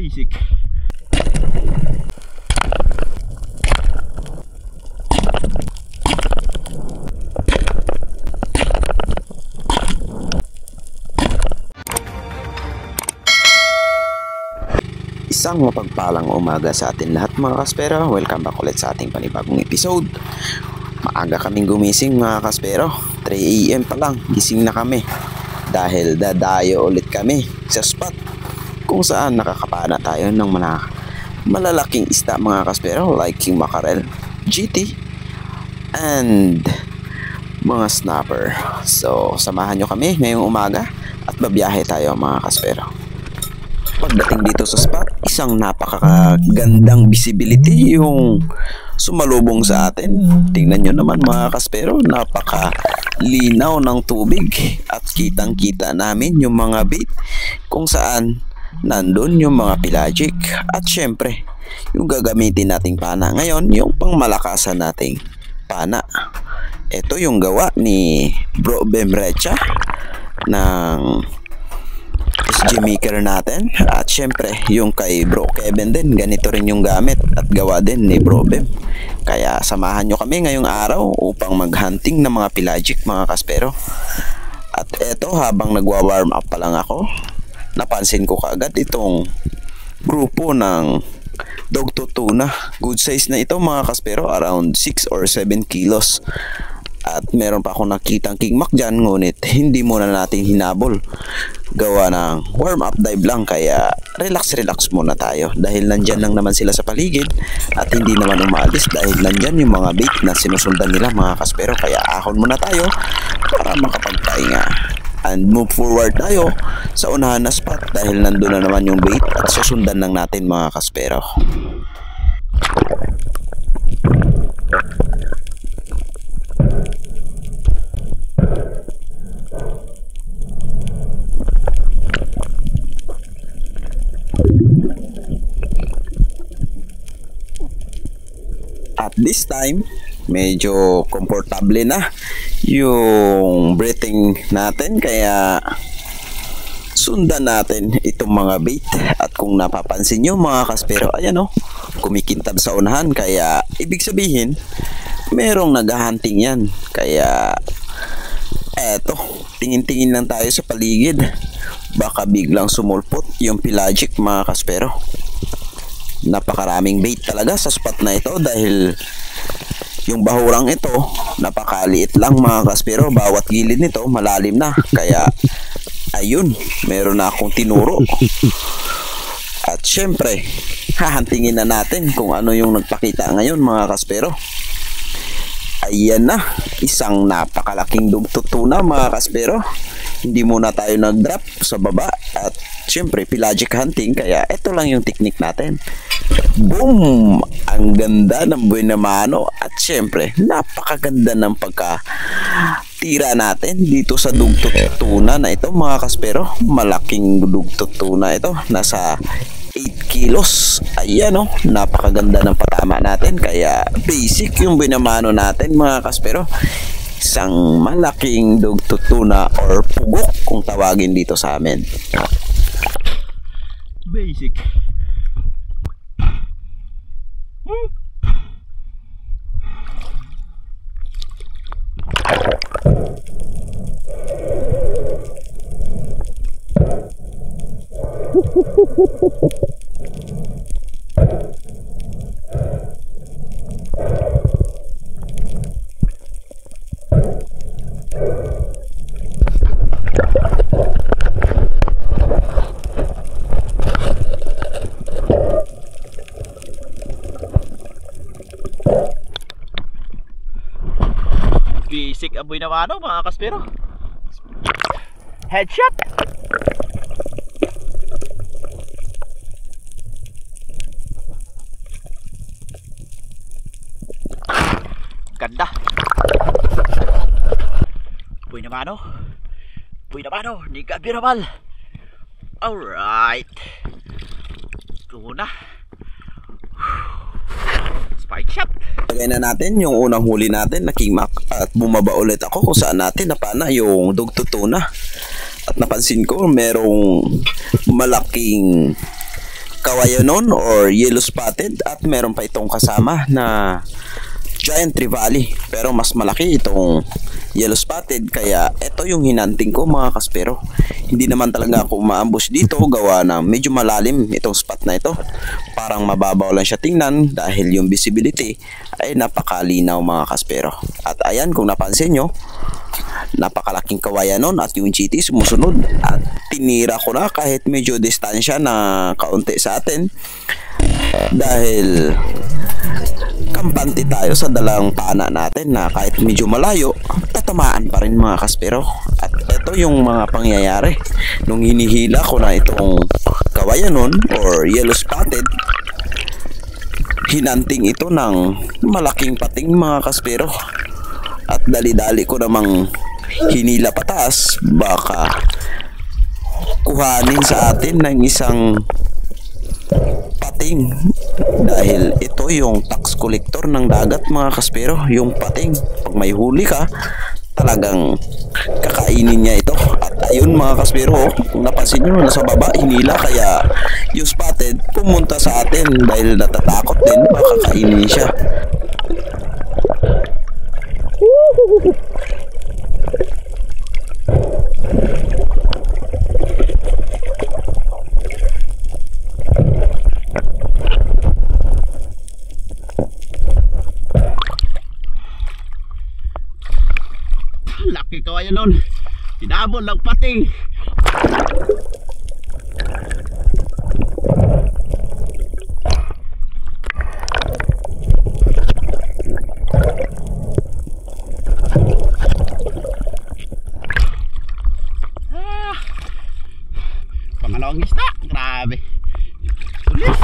Basic. Isang mapagpalang umaga sa atin lahat mga kaspero. Welcome back ulit sa ating panibagong episode. Maaga kaming gumising mga kaspero. 3 AM pa lang, gising na kami. Dahil dadayo ulit kami sa spot kung saan nakakapana tayo ng mga malalaking isda mga kaspero, like king mackerel, GT, and mga snapper. So samahan nyo kami ngayong umaga at babiyahe tayo mga kaspero. Pagdating dito sa spot, isang napakagandang visibility yung sumalubong sa atin. Tingnan nyo naman mga kaspero, napakalinaw ng tubig at kitang kita namin yung mga bait kung saan nandun yung mga pelagic at syempre yung gagamitin nating pana ngayon, yung pangmalakasan nating pana. Ito yung gawa ni Bro Bemrecha ng SG maker natin, at syempre yung kay Bro Kevin din, ganito rin yung gamit at gawa din ni Bro Bem. Kaya samahan nyo kami ngayong araw upang maghunting ng mga pelagic mga kaspero. At eto, habang nagwa-warm up pa lang ako, napansin ko kaagad itong grupo ng dogtooth tuna. Good size na ito mga kaspero, around 6 or 7 kilos. At meron pa akong nakitang king mac dyan, ngunit hindi muna natin hinabol. Gawa ng warm up dive lang, kaya relax muna tayo. Dahil nandyan lang naman sila sa paligid at hindi naman umaalis dahil nandyan yung mga bait na sinusundan nila mga kaspero. Kaya ahon muna tayo para makapagpahinga and move forward tayo sa unahan na spot dahil nandun na naman yung bait at susundan lang natin mga kaspero. At this time, medyo komportable na yung breathing natin, kaya sundan natin itong mga bait. At kung napapansin nyo mga kaspero, ayan o, kumikintab sa unahan, kaya ibig sabihin merong naghahunting yan. Kaya eto, tingin-tingin lang tayo sa paligid, baka biglang sumulpot yung pelagic mga kaspero. Napakaraming bait talaga sa spot na ito dahil yung bahurang ito napakaliit lang mga kaspero. Bawat gilid nito malalim na, kaya ayun, meron na akong tinuro. At syempre hahantingin na natin kung ano yung nagpakita ngayon mga kaspero. Ayan na, isang napakalaking dugtooth tuna mga kaspero. Hindi muna tayo nag-drop sa baba at syempre pelagic hunting, kaya ito lang yung technique natin. Boom! Ang ganda ng buena mano at syempre napakaganda ng pagkatira natin dito sa dugtooth tuna na ito mga kaspero. Malaking dugtooth tuna ito, nasa 8 kilos. Ayan o, napakaganda ng patama natin, kaya basic yung binamano natin mga kaspero. Isang malaking dugtooth tuna or pugok kung tawagin dito sa amin. Basic. Basic aboy na mano mga kaspero. Headshot. Ganda. Aboy na mano. Aboy na mano, ni Gabiramal. Alright. Tuna. Spike shot. Lagay na natin yung unang huli natin na king mac at bumaba ulit ako kung saan natin napana yung dugtooth tuna. At napansin ko merong malaking kawayanon or yellow spotted, at meron pa itong kasama na giant trevally, pero mas malaki itong yellow spotted, kaya ito yung hinanting ko mga kaspero. Hindi naman talaga ako maambush dito, gawa na medyo malalim itong spot na ito. Parang mababaw lang siya tingnan dahil yung visibility ay napakalinaw mga kaspero. At ayan, kung napansin nyo, napakalaking kawayanon at yung GT sumusunod, at tinira ko na kahit medyo distansya na kaunti sa atin dahil kampante tayo sa dalang pana natin na kahit medyo malayo, tatamaan pa rin mga kaspero. At ito yung mga pangyayari nung hinihila ko na itong kawayanon or yellow spotted. Hinanting ito ng malaking pating mga kaspero, at dali-dali ko namang hinila pataas, baka kuhanin sa atin ng isang pating, dahil ito yung tax collector ng dagat mga kaspero, yung pating. Pag may huli ka, talagang kakainin niya ito. At ayun mga kaspero, kung napansin nyo, nasa baba hinila, kaya yung spotted pumunta sa atin dahil natatakot din baka kainin siya. Laki kawayanon, hinabol ng pating. Pangalawang isda, grabe. Ulit.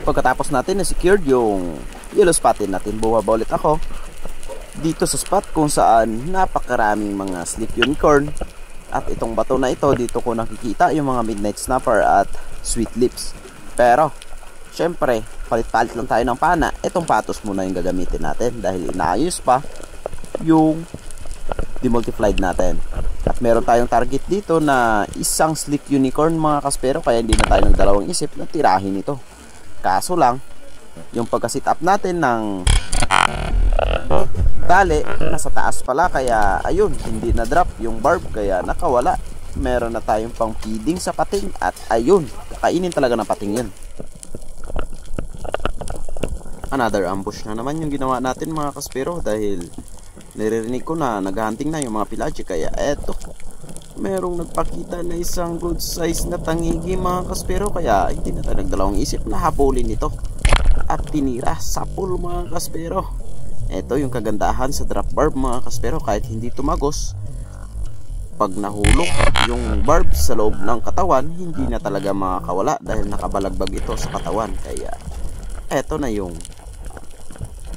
Pagkatapos natin na secured yung yellow spotted natin, bumaba ulit ako dito sa spot kung saan napakaraming mga slip unicorn. At itong bato na ito, dito ko nakikita yung mga midnight snapper at sweet lips. Pero syempre, palit-palit lang tayo ng pana. Itong patos muna yung gagamitin natin dahil inaayos pa yung demultiplied natin. At meron tayong target dito na isang slip unicorn mga kaspero, kaya hindi na tayo nagdalawang isip na tirahin ito. Kaso lang, yung pagka-sit up natin ng tali nasa taas pala, kaya ayun, hindi na drop yung barb, kaya nakawala. Meron na tayong pang feeding sa pating, at ayun, kakainin talaga ng pating yun. Another ambush na naman yung ginawa natin mga kaspero, dahil naririnig ko na naghahunting na yung mga pilache, kaya eto, merong nagpakita na isang good size na tangigi mga kaspero, kaya hindi na tayo nagdalawang isip na habulin ito at tinira sa pool mga kaspero. Ito yung kagandahan sa drop barb mga kaspero, kahit hindi tumagos, pag nahulog yung barb sa loob ng katawan, hindi na talaga makakawala dahil nakabalagbag ito sa katawan. Kaya eto na yung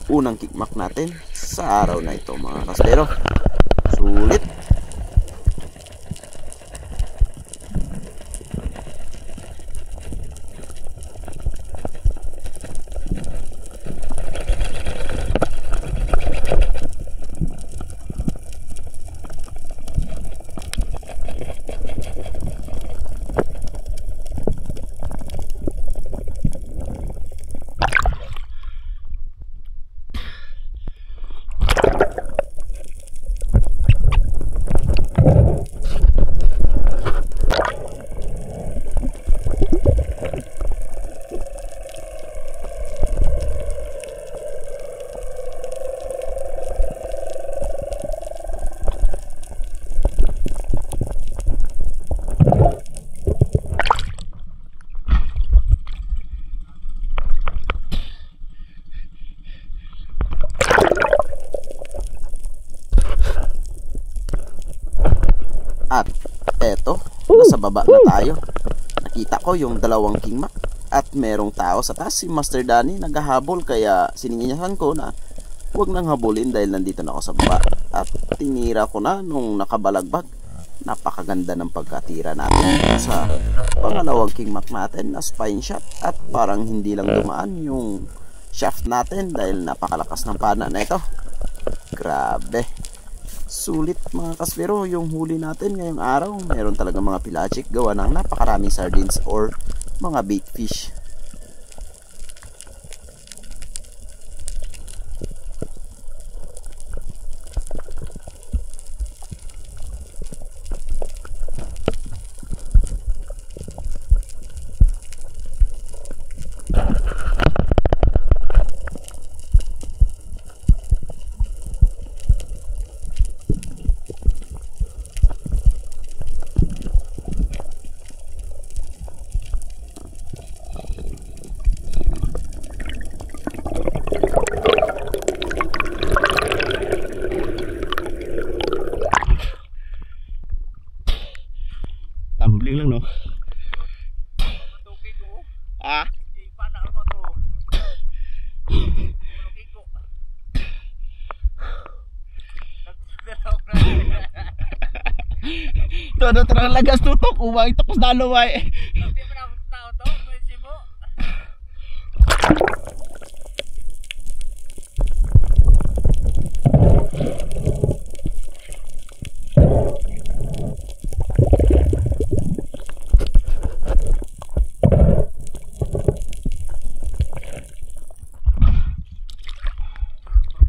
unang kickback natin sa araw na ito mga kaspero. Sulit. At eto, nasa baba na tayo. Nakita ko yung dalawang kingmak at merong tao sa taas, si Master Danny naghahabol, kaya sininginyahan ko na huwag nang habulin dahil nandito na ako sa baba. At tinira ko na nung nakabalagbag. Napakaganda ng pagkatira natin sa pangalawang kingmak natin na spine shot, at parang hindi lang dumaan yung shaft natin dahil napakalakas ng pana na ito. Grabe, Sulit mga kaspero yung huli natin ngayong araw. Meron talaga mga pelagic gawa ng napakaraming sardines or mga bait fish. Tumbling lang, no? Ah? Todo terang lagas tutok, uwang itukos dalo ay. Hindi mo na tao to, may sibo.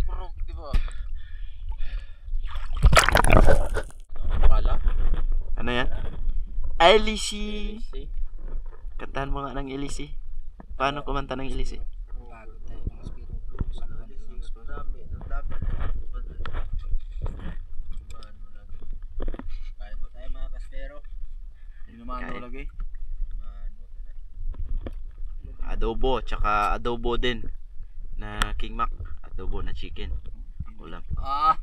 Purok, di ba? Pala? Ano yan? Elisi. Kantahan mo nga ng Elisi. Paano kumanta ng Elisi? Kain po tayo mga kaspero. Inumano Kain. lagi. Adobo, tsaka adobo din na King Mac. Adobo na chicken. Ulam. Ah,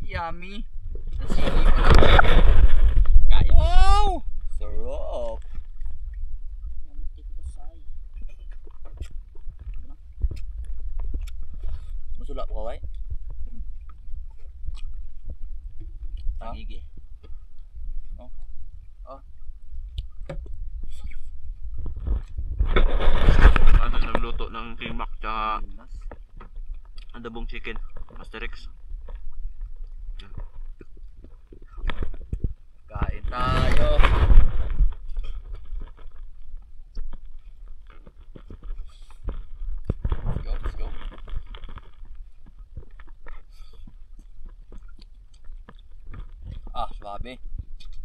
yummy. Nasili pa lang. Kain. Wow! Sarap. Masulap ko kaway? Tangigi. Oh. Oh. Ano nagluto ng King Mac tsaka adobong chicken. Master Rex. Kain tayo. Let's go. Ah, swabe.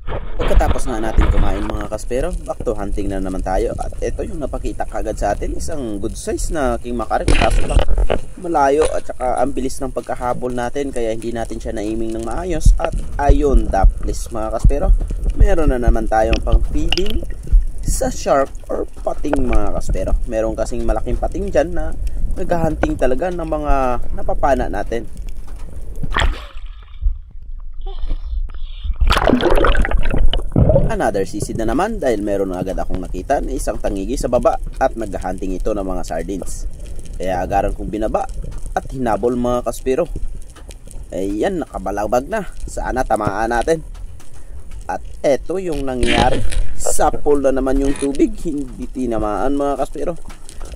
Pagkatapos na natin kumain mga kaspero, back to hunting na naman tayo. At ito yung napakita kagad sa atin, isang good size na King Macaret. Kaso lang malayo at saka ang bilis ng pagkahabol natin, kaya hindi natin siya naiming ng maayos. At ayun, daplis mga kaspero, meron na naman tayong pang feeding sa shark or pating mga kaspero. Meron kasing malaking pating dyan na naghahunting talaga ng mga napapana natin. Another sisid na naman dahil meron na agad akong nakita na isang tangigi sa baba at naghahunting ito ng mga sardines. Kaya agaran kong binaba at hinabol mga kaspero. Ayan, nakabalabag na. Sana tamaan natin. At eto yung nangyari. Sapol na naman yung tubig, hindi tinamaan mga kaspero.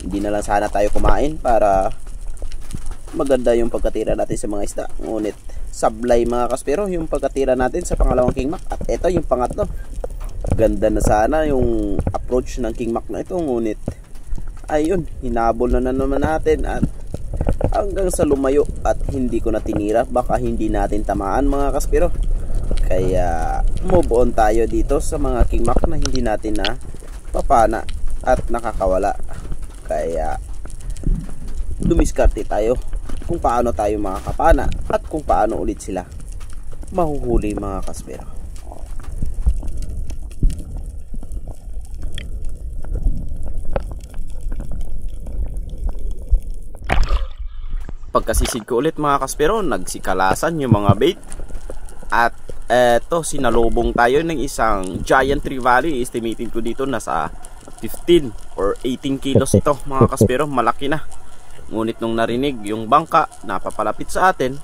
Hindi na lang sana tayo kumain para maganda yung pagkatira natin sa mga isda. Ngunit sablay mga kaspero yung pagkatira natin sa pangalawang King Mac. At ito yung pangatlo. Ganda na sana yung approach ng King Mac na ito. Ngunit ayun, hinabol na naman natin at hanggang sa lumayo at hindi ko na tinira. Baka hindi natin tamaan mga kaspero. Kaya move on tayo dito sa mga King Mac na hindi natin na papana at nakakawala. Kaya dumiskarte tayo kung paano tayo makakapana at kung paano ulit sila mahuhuli mga kaspero. Pagkasisid ko ulit mga kaspero, nagsikalasan yung mga bait. At eto, sinalubong tayo ng isang giant trevally. Estimating ko dito nasa 15 or 18 kilos ito mga kaspero, malaki na. Ngunit nung narinig yung bangka napapalapit sa atin,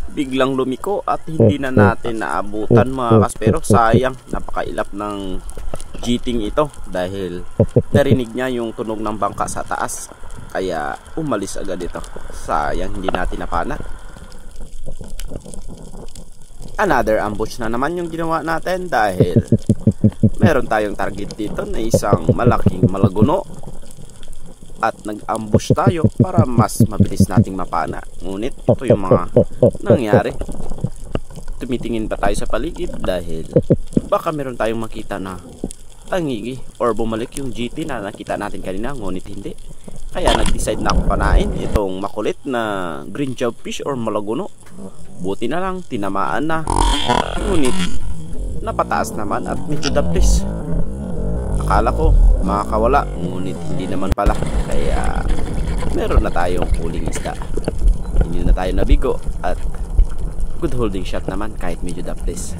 biglang lumiko at hindi na natin naabutan mga kaspero. Sayang, napakailap ng jiting ito dahil narinig niya yung tunog ng bangka sa taas. Kaya umalis agad ito. Sayang, hindi natin napana. Another ambush na naman yung ginawa natin dahil meron tayong target dito na isang malaking malaguno at nag-ambush tayo para mas mabilis nating mapana. Ngunit ito yung mga nangyari. Tumitingin pa tayo sa paligid dahil baka meron tayong makita na tangigi or bumalik yung GT na nakita natin kanina, ngunit hindi. Kaya nag-decide na ako panain itong makulit na green job fish or malaguno. Buti na lang tinamaan na, ngunit napataas naman at medyo daplis. Akala ko makakawala, ngunit hindi naman pala. Kaya meron na tayong huling isda. Hindi na tayo nabigo at good holding shot naman kahit medyo daplis.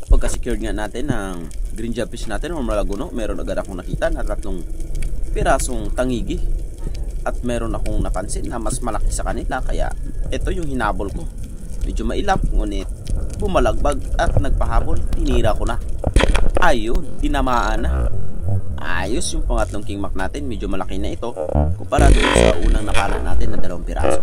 Pagka-secured nga natin ng green job fish natin o malaguno, meron agad akong nakita na 3 pirasong tangigi at meron akong napansin na mas malaki sa kanila, kaya ito yung hinabol ko. Medyo mailap, ngunit bumalagbag at nagpahabol, tinira ko na. Ayun, tinamaan na. Ayos yung pangatlong king mac natin, medyo malaki na ito kumpara doon sa unang napana natin na 2 piraso.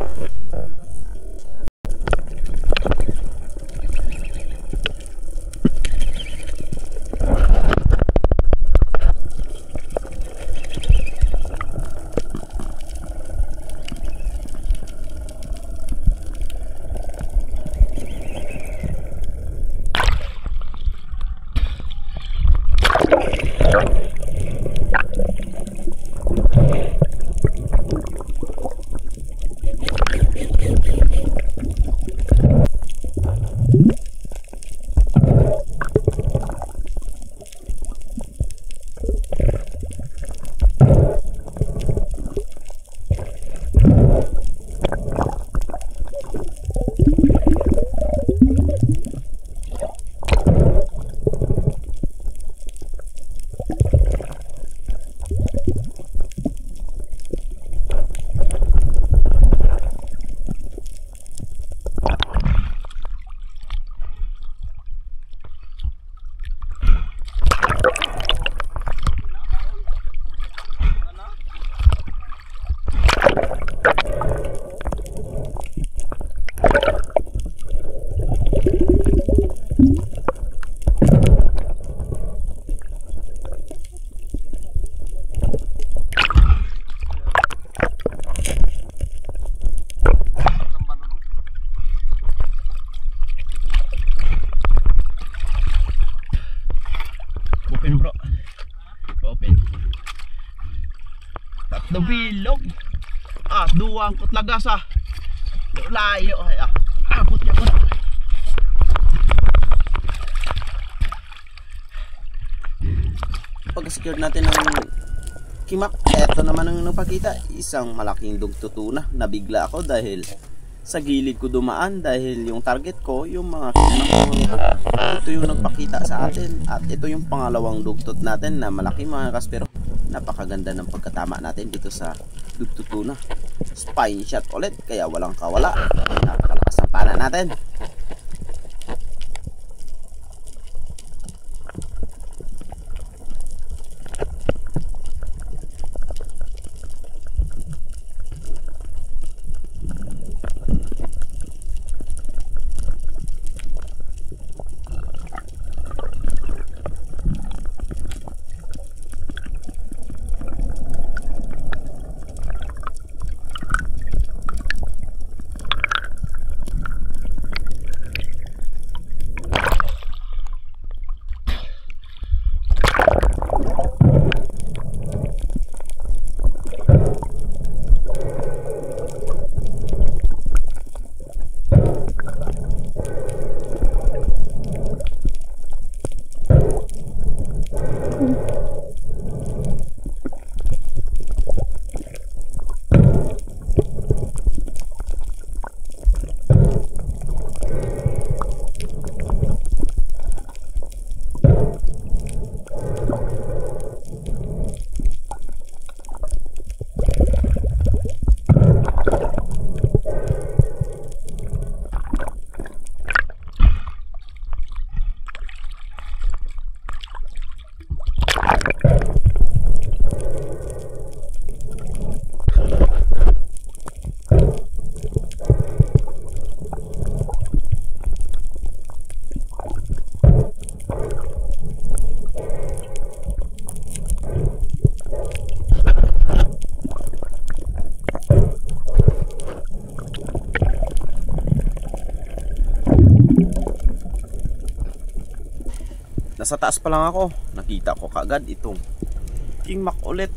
Open bro. Open. Tatlo bilog. Duwang kutlaga sa layo. Abot niya ko na. Pag-secure natin ng kimak, eto naman ang napakita. Isang malaking dugtutuna. Nabigla ako dahil sa gilid ko dumaan dahil yung target ko, yung mga kinak, ito yung nagpakita sa atin. At ito yung pangalawang dugtot natin na malaki mga kaspero. Napakaganda ng pagkatama natin dito sa dugtutuna. Spine shot ulit, kaya walang kawala. Napakalakas ng pana natin. nasa taas pa lang ako, nakita ko kagad itong king mac ulit.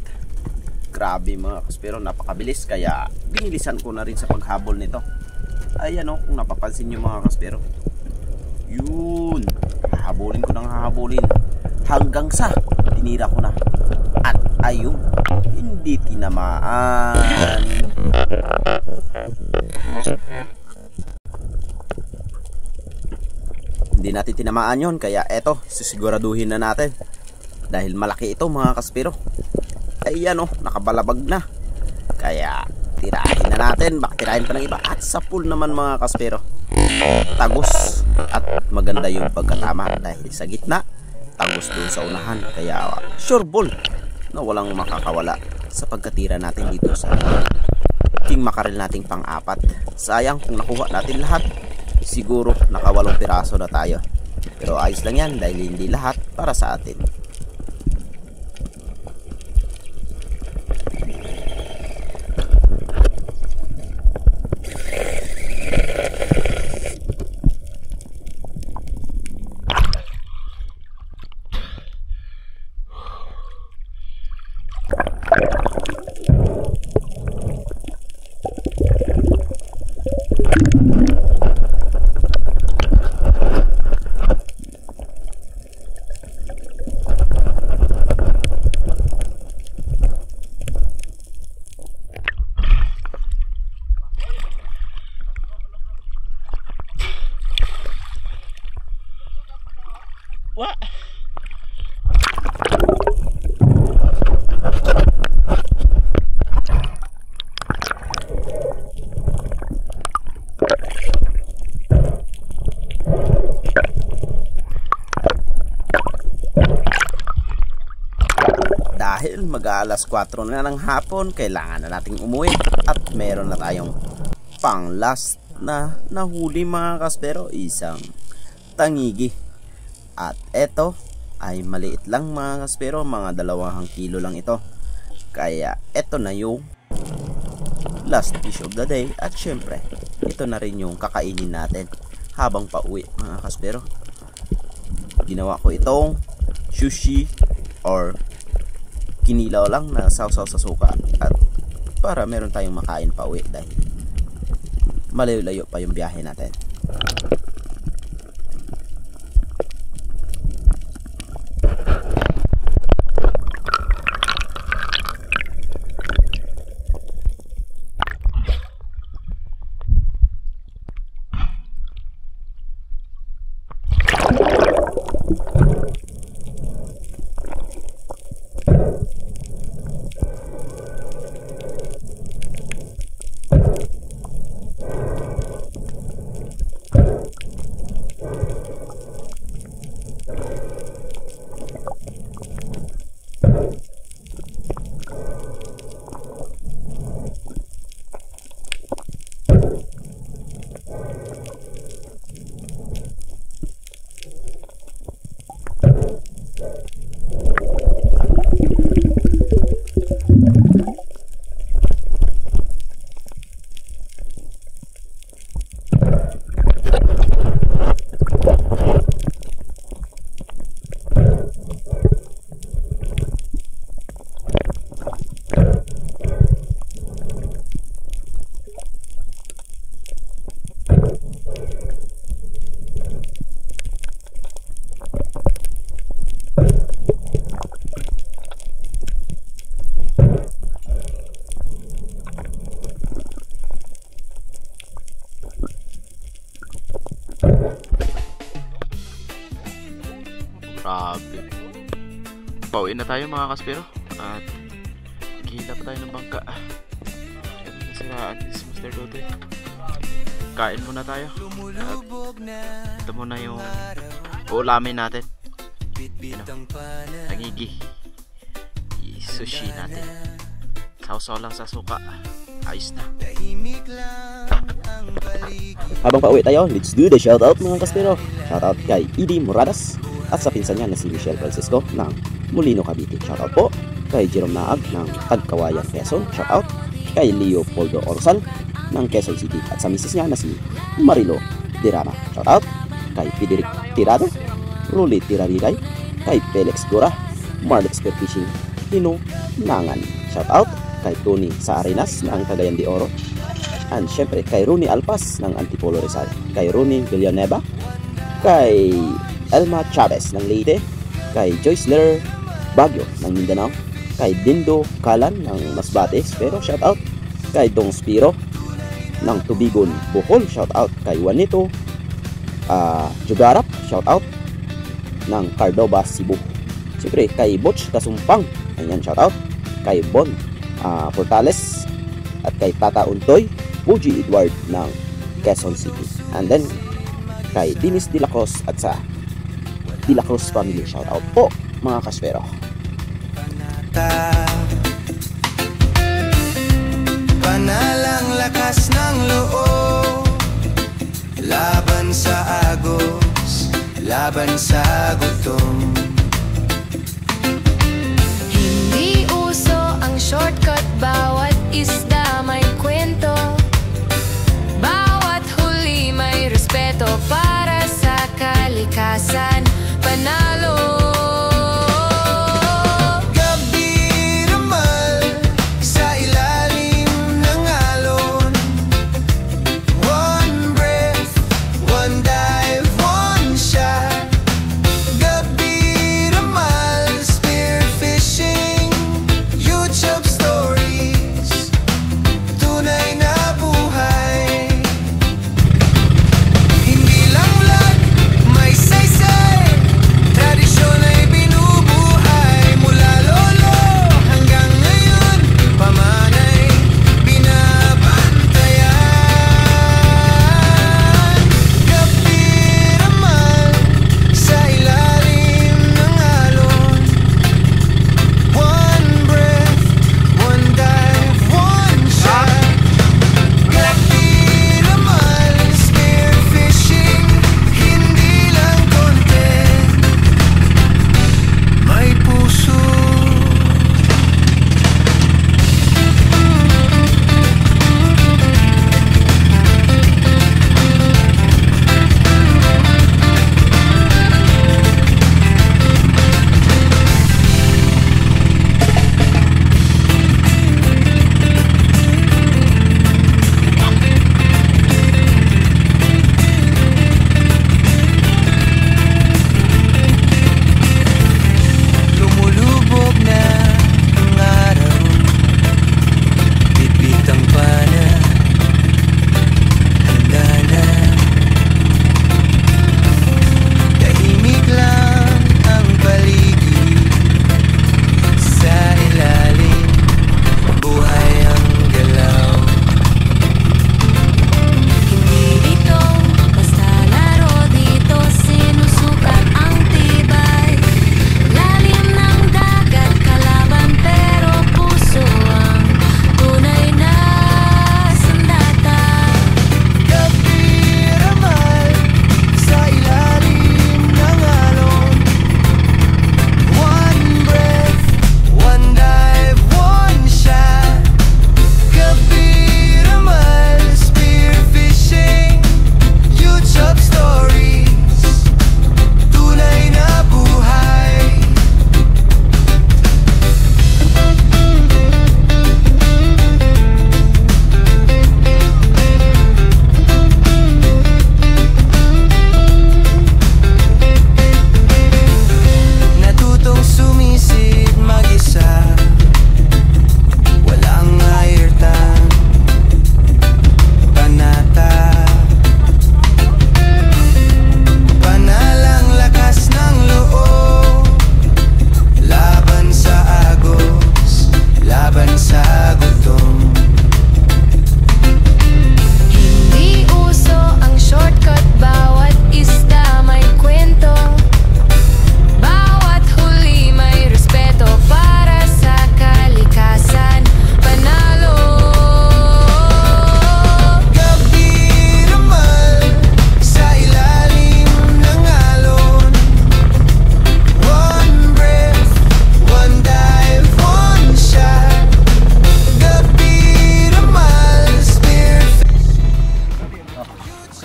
Grabe mga kaspero, napakabilis, kaya binilisan ko na rin sa paghabol nito. Ayan o, kung napapansin nyo mga kaspero, yun, hahabulin ko ng hahabulin hanggang sa tinira ko na. At ayun, hindi tinamaan. Hindi natin tinamaan yon, kaya eto, sisiguraduhin na natin dahil malaki ito mga kaspero. Ayan o, nakabalabag na, kaya tirahin na natin. Baka tirahin pa ng iba. At sa pool naman mga kaspero, tagos at maganda yung pagkatama dahil sa gitna, tagos doon sa unahan, kaya sure ball na walang makakawala sa pagkatira natin dito sa king makarel nating pang-apat. Sayang kung nakuha natin lahat, siguro nakawalong piraso na tayo, pero ayos lang yan dahil hindi lahat para sa atin. What? Dahil mag-aalas 4 na ng hapon, kailangan na nating umuwi at meron na tayong pang last na nahuli mga kaspero, isang tangigi. At eto ay maliit lang mga kaspero, mga 2 kilo lang ito. Kaya eto na yung last fish of the day. At syempre, ito na rin yung kakainin natin habang pauwi mga kaspero. Ginawa ko itong sushi or kinilaw lang na sausaw sa suka, at para meron tayong makain pauwi dahil malayo-layo pa yung biyahe natin. Grabe. Pauwi na tayo mga kaspero. At maghihila pa tayo ng bangka. Yan, nasiraan si Mr. Dodoy. Kain muna tayo. At ito muna yung ulamin natin. Tangigi. I-sushi natin. Sausaw lang sa suka. Ayos na. Habang pauwi tayo, let's do the shoutout mga kaspero. Shoutout kay Edie Moradas at sa pinsan niya na si Michelle Francisco ng Molino, Cavite. Shoutout po kay Jerome Naag ng Tagkawayan, Quezon. Shoutout kay Leopoldo Orsal ng Quezon City at sa misis niya na si Marilo Dirama. Shoutout kay Federic Tirado Rolly Tirariday, kay Felix Gora, Marlex Fishing, Tino Nangan. Shout out kay Tony sa Arenas ng Cagayan de Oro. And syempre kay Rooney Alpas ng Antipolo Rizal, kay Rooney Villanueva, kay Elma Chavez ng Leyte, kay Joyce Ler Baguio ng Mindanao, kay Dindo Kalan ng Masbate, pero shout out kay Dong Spiro ng Tubigon, Bohol, shout out kay Juanito Jugarap, shout out ng Cardoba, Cebu. Siyempre kay Butch Kasumpang, ayan, shout out kay Bon Portales at kay Tata Untoy Puji Edward ng Quezon City. And then kay Dennis De La Cruz at sa De La Cruz family, shout out po mga kaspero. Panalang lakas ng loob, laban sa agos, laban sa gutom. Hindi uso ang shortcut, bawat isda may kwento, bawat huli may respeto para sa kalikasan. Panalo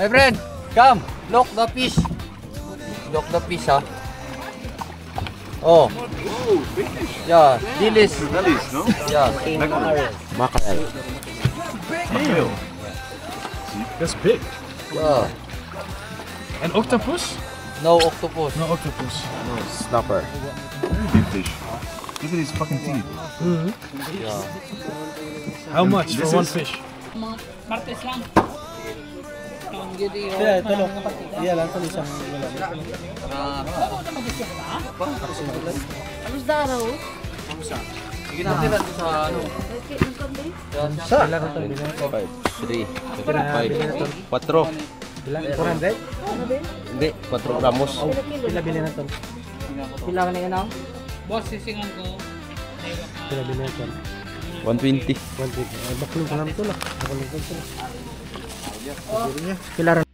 My friend, come, look the fish. Look the fish, ha? Oh. Yeah, dilis. Dalis, no? Yeah. Mackerel. That's big. Yeah. An octopus? No octopus. No octopus. Snapper. Big fish. Look at his fucking teeth. Yeah. How much for one fish? Sige natin lang sa ano. Five, three, five, 4. Hindi, 4 gramos. Pila ka na yun ako? 120. Bakulong ka naman ito lang. Bakulong ka ito lang. Pila rin.